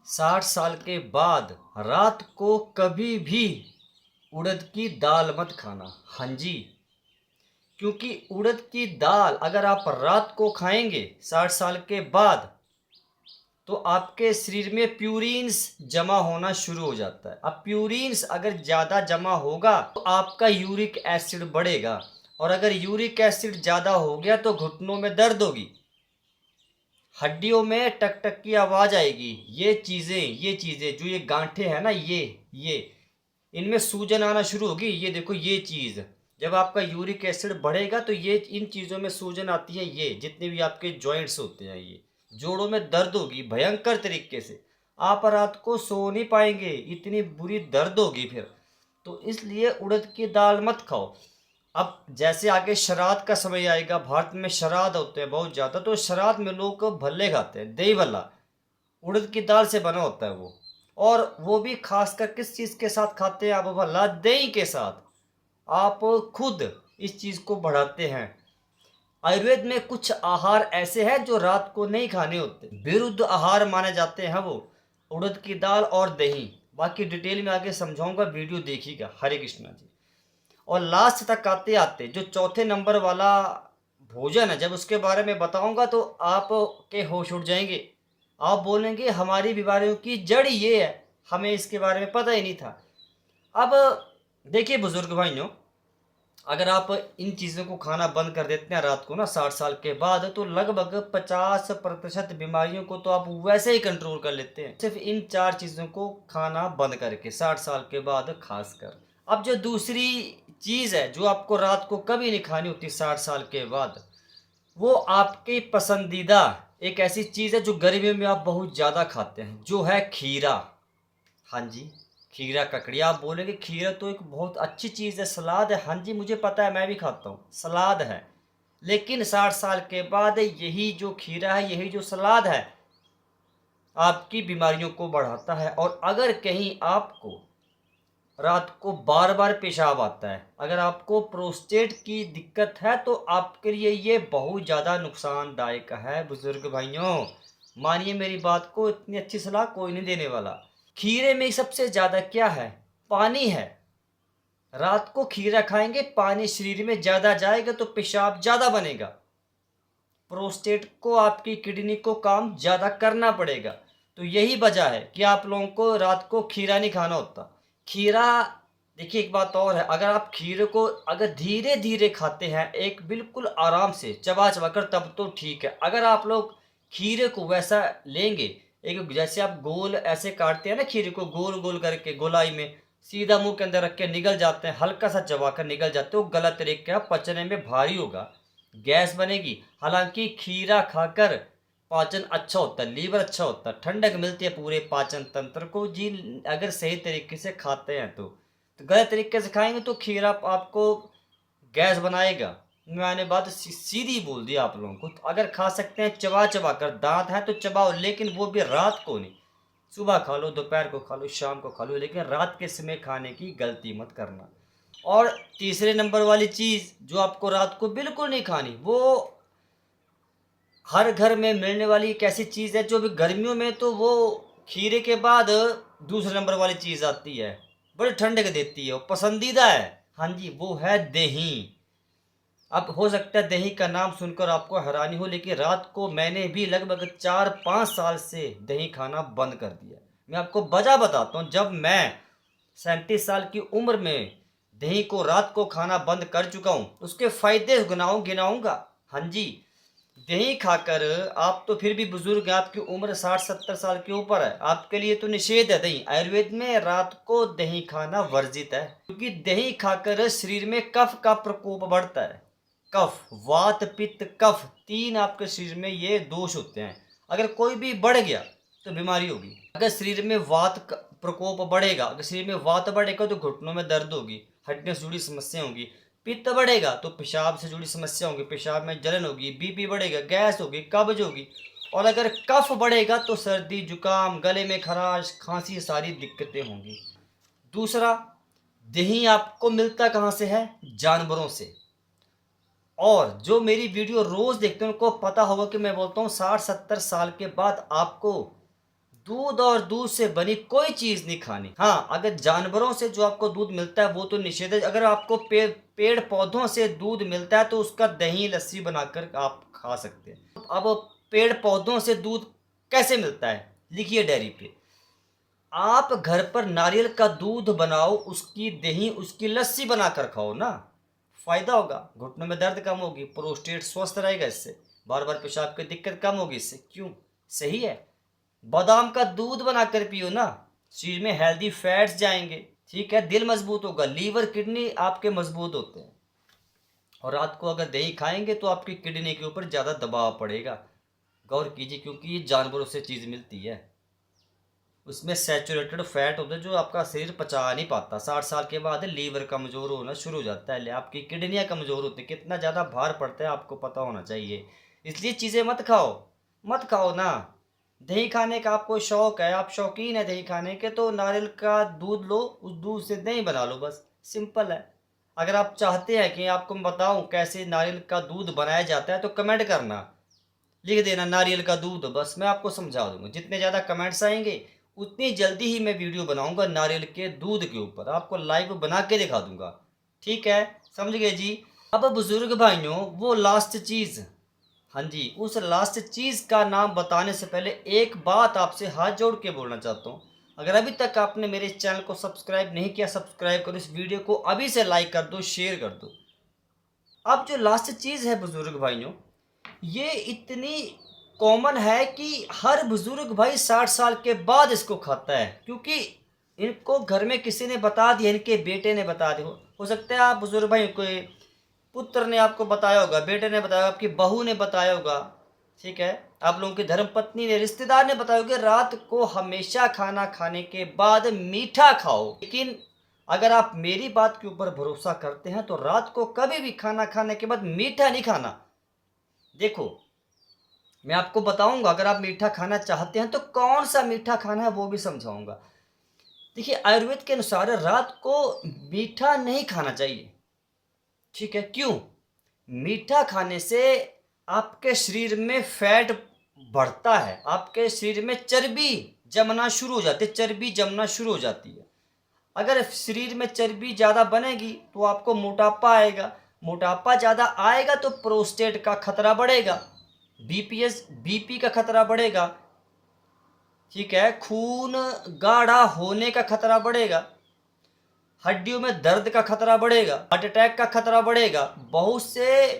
60 साल के बाद रात को कभी भी उड़द की दाल मत खाना। हाँ जी, क्योंकि उड़द की दाल अगर आप रात को खाएंगे 60 साल के बाद तो आपके शरीर में प्यूरिन्स जमा होना शुरू हो जाता है। अब प्यूरिन्स अगर ज़्यादा जमा होगा तो आपका यूरिक एसिड बढ़ेगा, और अगर यूरिक एसिड ज़्यादा हो गया तो घुटनों में दर्द होगी, हड्डियों में टक टक की आवाज़ आएगी। ये चीज़ें जो ये गांठें हैं ना, ये इनमें सूजन आना शुरू होगी। ये देखो, ये चीज़ जब आपका यूरिक एसिड बढ़ेगा तो ये इन चीज़ों में सूजन आती है। ये जितने भी आपके जॉइंट्स होते हैं, ये जोड़ों में दर्द होगी भयंकर तरीके से। आप रात को सो नहीं पाएंगे, इतनी बुरी दर्द होगी फिर। तो इसलिए उड़द की दाल मत खाओ। अब जैसे आगे श्राद्ध का समय आएगा, भारत में श्राद्ध होते हैं बहुत ज़्यादा, तो श्राद्ध में लोग भल्ले खाते हैं, दही भल्ला उड़द की दाल से बना होता है वो। और वो भी खासकर किस चीज़ के साथ खाते हैं आप भल्ला? दही के साथ। आप खुद इस चीज़ को बढ़ाते हैं। आयुर्वेद में कुछ आहार ऐसे हैं जो रात को नहीं खाने होते, विरुद्ध आहार माने जाते हैं वो, उड़द की दाल और दही। बाकी डिटेल में आगे समझाऊंगा, वीडियो देखिएगा। हरे कृष्णा जी। और लास्ट तक आते आते जो चौथे नंबर वाला भोजन है, जब उसके बारे में बताऊंगा तो आप के होश उड़ जाएंगे। आप बोलेंगे हमारी बीमारियों की जड़ ये है, हमें इसके बारे में पता ही नहीं था। अब देखिए बुजुर्ग भाइयों, अगर आप इन चीज़ों को खाना बंद कर देते हैं रात को ना 60 साल के बाद, तो लगभग 50% बीमारियों को तो आप वैसे ही कंट्रोल कर लेते हैं, सिर्फ इन 4 चीज़ों को खाना बंद करके 60 साल के बाद खासकर। अब जो दूसरी चीज़ है जो आपको रात को कभी नहीं खानी होती 60 साल के बाद, वो आपकी पसंदीदा एक ऐसी चीज़ है जो गर्मियों में आप बहुत ज़्यादा खाते हैं, जो है खीरा। हाँ जी, खीरा ककड़ी। आप बोलेंगे खीरा तो एक बहुत अच्छी चीज़ है, सलाद है। हाँ जी, मुझे पता है, मैं भी खाता हूँ, सलाद है। लेकिन 60 साल के बाद यही जो खीरा है, यही जो सलाद है, आपकी बीमारियों को बढ़ाता है। और अगर कहीं आपको रात को बार बार पेशाब आता है, अगर आपको प्रोस्टेट की दिक्कत है, तो आपके लिए ये बहुत ज़्यादा नुकसानदायक है बुजुर्ग भाइयों। मानिए मेरी बात को, इतनी अच्छी सलाह कोई नहीं देने वाला। खीरे में सबसे ज़्यादा क्या है? पानी है। रात को खीरा खाएंगे, पानी शरीर में ज़्यादा जाएगा तो पेशाब ज़्यादा बनेगा, प्रोस्टेट को, आपकी किडनी को काम ज़्यादा करना पड़ेगा। तो यही वजह है कि आप लोगों को रात को खीरा नहीं खाना होता। खीरा, देखिए एक बात और है, अगर आप खीरे को अगर धीरे धीरे खाते हैं, एक बिल्कुल आराम से चबा चबा कर, तब तो ठीक है। अगर आप लोग खीरे को वैसा लेंगे, एक जैसे आप गोल ऐसे काटते हैं ना खीरे को, गोल गोल करके गोलाई में सीधा मुंह के अंदर रख के निगल जाते हैं, हल्का सा चबा कर निगल जाते हैं, वो गलत तरीके का, पचने में भारी होगा, गैस बनेगी। हालांकि खीरा खाकर पाचन अच्छा होता है, लीवर अच्छा होता है, ठंडक मिलती है पूरे पाचन तंत्र को जी, अगर सही तरीके से खाते हैं तो गलत तरीके से खाएंगे तो खीरा आपको गैस बनाएगा। मैंने बात सीधी बोल दी आप लोगों को। तो अगर खा सकते हैं चबा चबा कर, दांत है तो चबाओ, लेकिन वो भी रात को नहीं। सुबह खा लो, दोपहर को खा लो, शाम को खा लो, लेकिन रात के समय खाने की गलती मत करना। और तीसरे नंबर वाली चीज़ जो आपको रात को बिल्कुल नहीं खानी, वो हर घर में मिलने वाली एक ऐसी चीज़ है जो भी गर्मियों में, तो वो खीरे के बाद दूसरे नंबर वाली चीज़ आती है, बड़ी ठंडक देती है, वो पसंदीदा है। हाँ जी, वो है दही। अब हो सकता है दही का नाम सुनकर आपको हैरानी हो, लेकिन रात को मैंने भी लगभग 4-5 साल से दही खाना बंद कर दिया। मैं आपको वजह बताता हूँ। जब मैं 37 साल की उम्र में दही को रात को खाना बंद कर चुका हूँ, उसके फायदे गिनाऊंगा। हाँ जी, दही खाकर आप तो फिर भी बुजुर्ग हैं, आपकी उम्र 60-70 साल के ऊपर है, आपके लिए तो निषेध है दही। आयुर्वेद में रात को दही खाना वर्जित है, क्योंकि दही खाकर शरीर में कफ का प्रकोप बढ़ता है। कफ, वात, पित्त, कफ, 3 आपके शरीर में ये दोष होते हैं। अगर कोई भी बढ़ गया तो बीमारी होगी। अगर शरीर में वात का प्रकोप बढ़ेगा, अगर शरीर में वात बढ़ेगा तो घुटनों में दर्द होगी, हड्डियों से जुड़ी समस्या होगी। पित्त बढ़ेगा तो पेशाब से जुड़ी समस्या होगी, पेशाब में जलन होगी, बीपी बढ़ेगा, गैस होगी, कब्ज होगी। और अगर कफ बढ़ेगा तो सर्दी, जुकाम, गले में खराश, खांसी, सारी दिक्कतें होंगी। दूसरा, दही आपको मिलता कहाँ से है? जानवरों से। और जो मेरी वीडियो रोज देखते हैं उनको पता होगा कि मैं बोलता हूँ 60-70 साल के बाद आपको दूध और दूध से बनी कोई चीज़ नहीं खानी। हाँ, अगर जानवरों से जो आपको दूध मिलता है वो तो निषेध है। अगर आपको पेड़ पौधों से दूध मिलता है तो उसका दही लस्सी बनाकर आप खा सकते हैं। अब पेड़ पौधों से दूध कैसे मिलता है, लिखिए डायरी पे। आप घर पर नारियल का दूध बनाओ, उसकी दही, उसकी लस्सी बनाकर खाओ ना, फायदा होगा। घुटनों में दर्द कम होगी, प्रोस्टेट स्वस्थ रहेगा, इससे बार बार पेशाब की दिक्कत कम होगी इससे। क्यों, सही है। बादाम का दूध बनाकर पियो ना, शरीर में हेल्दी फैट्स जाएंगे, ठीक है। दिल मजबूत होगा, लीवर किडनी आपके मजबूत होते हैं। और रात को अगर दही खाएंगे तो आपकी किडनी के ऊपर ज़्यादा दबाव पड़ेगा, गौर कीजिए, क्योंकि ये जानवरों से चीज़ मिलती है। उसमें सैचुरेटेड फैट होता है जो आपका शरीर पचा नहीं पाता। 60 साल के बाद लीवर कमज़ोर होना शुरू हो जाता है, आपकी किडनियाँ कमज़ोर होती है। कितना ज़्यादा भार पड़ता है आपको पता होना चाहिए। इसलिए चीज़ें मत खाओ, मत खाओ ना। दही खाने का आपको शौक़ है, आप शौकीन है दही खाने के, तो नारियल का दूध लो, उस दूध से दही बना लो, बस सिंपल है। अगर आप चाहते हैं कि आपको मैं बताऊँ कैसे नारियल का दूध बनाया जाता है तो कमेंट करना, लिख देना नारियल का दूध, बस मैं आपको समझा दूंगा। जितने ज़्यादा कमेंट्स आएंगे उतनी जल्दी ही मैं वीडियो बनाऊंगा नारियल के दूध के ऊपर, आपको लाइव बना के दिखा दूंगा, ठीक है, समझ गए जी। अब बुजुर्ग भाइयों, वो लास्ट चीज़, हाँ जी, उस लास्ट चीज़ का नाम बताने से पहले एक बात आपसे हाथ जोड़ के बोलना चाहता हूँ। अगर अभी तक आपने मेरे चैनल को सब्सक्राइब नहीं किया, सब्सक्राइब करो, इस वीडियो को अभी से लाइक कर दो, शेयर कर दो। अब जो लास्ट चीज़ है बुजुर्ग भाइयों, ये इतनी कॉमन है कि हर बुजुर्ग भाई 60 साल के बाद इसको खाता है, क्योंकि इनको घर में किसी ने बता दिया, इनके बेटे ने बता दिया। हो सकता है आप बुजुर्ग भाई कोई पुत्र ने आपको बताया होगा, बेटे ने बताया, आपकी बहू ने बताया होगा, ठीक है, आप लोगों की धर्म पत्नी ने, रिश्तेदार ने बताया होगा, रात को हमेशा खाना खाने के बाद मीठा खाओ। लेकिन अगर आप मेरी बात के ऊपर भरोसा करते हैं तो रात को कभी भी खाना खाने के बाद मीठा नहीं खाना। देखो, मैं आपको बताऊंगा, अगर आप मीठा खाना चाहते हैं तो कौन सा मीठा खाना है वो भी समझाऊंगा। देखिए, आयुर्वेद के अनुसार रात को मीठा नहीं खाना चाहिए, ठीक है। क्यों? मीठा खाने से आपके शरीर में फैट बढ़ता है, आपके शरीर में चर्बी जमना शुरू हो जाती है, चर्बी जमना शुरू हो जाती है। अगर शरीर में चर्बी ज़्यादा बनेगी तो आपको मोटापा आएगा, मोटापा ज़्यादा आएगा तो प्रोस्टेट का खतरा बढ़ेगा, बीपी का खतरा बढ़ेगा, ठीक है, खून गाढ़ा होने का खतरा बढ़ेगा, हड्डियों में दर्द का खतरा बढ़ेगा, हार्ट अटैक का खतरा बढ़ेगा, बहुत से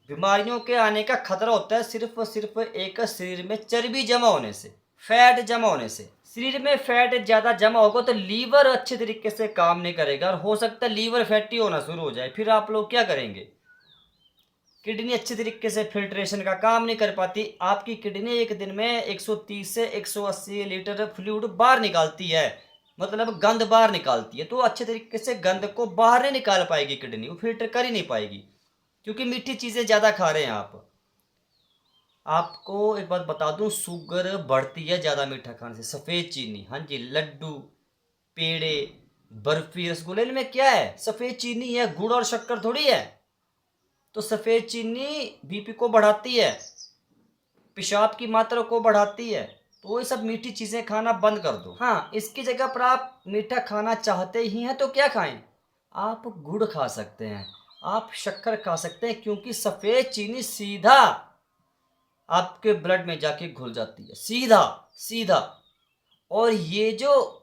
बीमारियों के आने का खतरा होता है सिर्फ और सिर्फ एक शरीर में चर्बी जमा होने से, फैट जमा होने से। शरीर में फैट ज़्यादा जमा होगा तो लीवर अच्छे तरीके से काम नहीं करेगा और हो सकता है लीवर फैटी होना शुरू हो जाए। फिर आप लोग क्या करेंगे? किडनी अच्छे तरीके से फिल्ट्रेशन का काम नहीं कर पाती। आपकी किडनी एक दिन में 130 से 180 लीटर फ्लूइड बाहर निकालती है, मतलब गंद बाहर निकालती है। तो अच्छे तरीके से गंद को बाहर नहीं निकाल पाएगी किडनी, वो फिल्टर कर ही नहीं पाएगी, क्योंकि मीठी चीज़ें ज़्यादा खा रहे हैं आप। आपको एक बात बता दूं, शुगर बढ़ती है ज़्यादा मीठा खाने से। सफ़ेद चीनी, हाँ जी, लड्डू, पेड़े, बर्फी, रसगुल्ले, इनमें क्या है? सफ़ेद चीनी है, गुड़ और शक्कर थोड़ी है। तो सफ़ेद चीनी बीपी को बढ़ाती है, पेशाब की मात्रा को बढ़ाती है। तो ये सब मीठी चीज़ें खाना बंद कर दो। हाँ, इसकी जगह पर आप मीठा खाना चाहते ही हैं तो क्या खाएं? आप गुड़ खा सकते हैं, आप शक्कर खा सकते हैं, क्योंकि सफ़ेद चीनी सीधा आपके ब्लड में जाके घुल जाती है, सीधा सीधा। और ये जो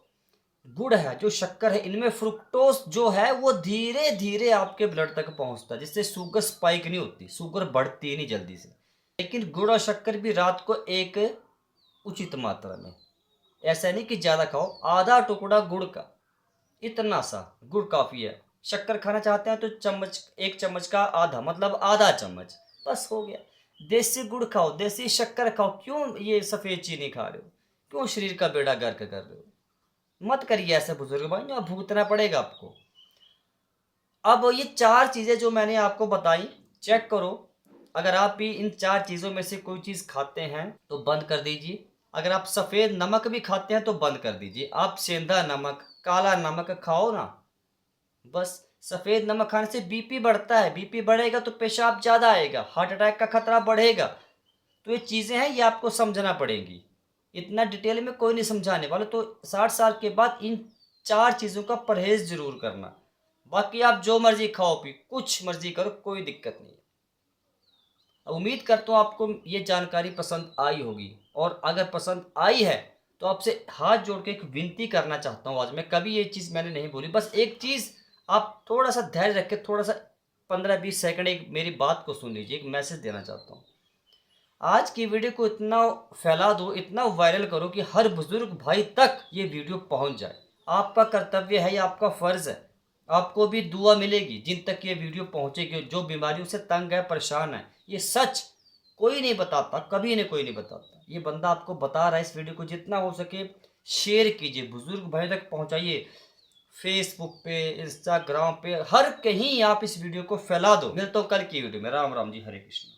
गुड़ है, जो शक्कर है, इनमें फ्रुक्टोज जो है वो धीरे धीरे आपके ब्लड तक पहुंचता है, जिससे शुगर स्पाइक नहीं होती, शुगर बढ़ती नहीं जल्दी से। लेकिन गुड़ और शक्कर भी रात को एक उचित मात्रा में, ऐसा नहीं कि ज़्यादा खाओ। आधा टुकड़ा गुड़ का, इतना सा गुड़ काफ़ी है। शक्कर खाना चाहते हैं तो चम्मच, 1 चम्मच का आधा, मतलब आधा चम्मच, बस हो गया। देसी गुड़ खाओ, देसी शक्कर खाओ। क्यों ये सफ़ेद चीनी खा रहे हो? क्यों शरीर का बेड़ा गर्क कर रहे हो? मत करिए ऐसे बुजुर्ग भाई, अब भुगतना पड़ेगा आपको। अब ये 4 चीज़ें जो मैंने आपको बताई, चेक करो। अगर आप भी इन 4 चीज़ों में से कोई चीज़ खाते हैं तो बंद कर दीजिए। अगर आप सफ़ेद नमक भी खाते हैं तो बंद कर दीजिए। आप सेंधा नमक, काला नमक खाओ ना, बस। सफ़ेद नमक खाने से बीपी बढ़ता है, बीपी बढ़ेगा तो पेशाब ज़्यादा आएगा, हार्ट अटैक का खतरा बढ़ेगा। तो ये चीज़ें हैं, ये आपको समझना पड़ेगी। इतना डिटेल में कोई नहीं समझाने वाला। तो 60 साल के बाद इन 4 चीज़ों का परहेज़ ज़रूर करना। बाकी आप जो मर्ज़ी खाओ पी, कुछ मर्ज़ी करो, कोई दिक्कत नहीं है। उम्मीद करता हूँ आपको ये जानकारी पसंद आई होगी, और अगर पसंद आई है तो आपसे हाथ जोड़ के एक विनती करना चाहता हूँ। आज मैं कभी ये चीज़ मैंने नहीं बोली, बस एक चीज़ आप थोड़ा सा धैर्य रख के थोड़ा सा 15-20 सेकंड एक मेरी बात को सुन लीजिए। एक मैसेज देना चाहता हूँ। आज की वीडियो को इतना फैला दो, इतना वायरल करो कि हर बुजुर्ग भाई तक ये वीडियो पहुंच जाए। आपका कर्तव्य है, ये आपका फ़र्ज़ है। आपको भी दुआ मिलेगी जिन तक ये वीडियो पहुंचेगी, जो बीमारियों से तंग है, परेशान है। ये सच कोई नहीं बताता, कभी नहीं कोई नहीं बताता। ये बंदा आपको बता रहा है। इस वीडियो को जितना हो सके शेयर कीजिए, बुजुर्ग भाई तक पहुंचाइए। फेसबुक पे, इंस्टाग्राम पे, हर कहीं आप इस वीडियो को फैला दो। मिलता हूँ कल की वीडियो में। राम राम जी, हरे कृष्ण।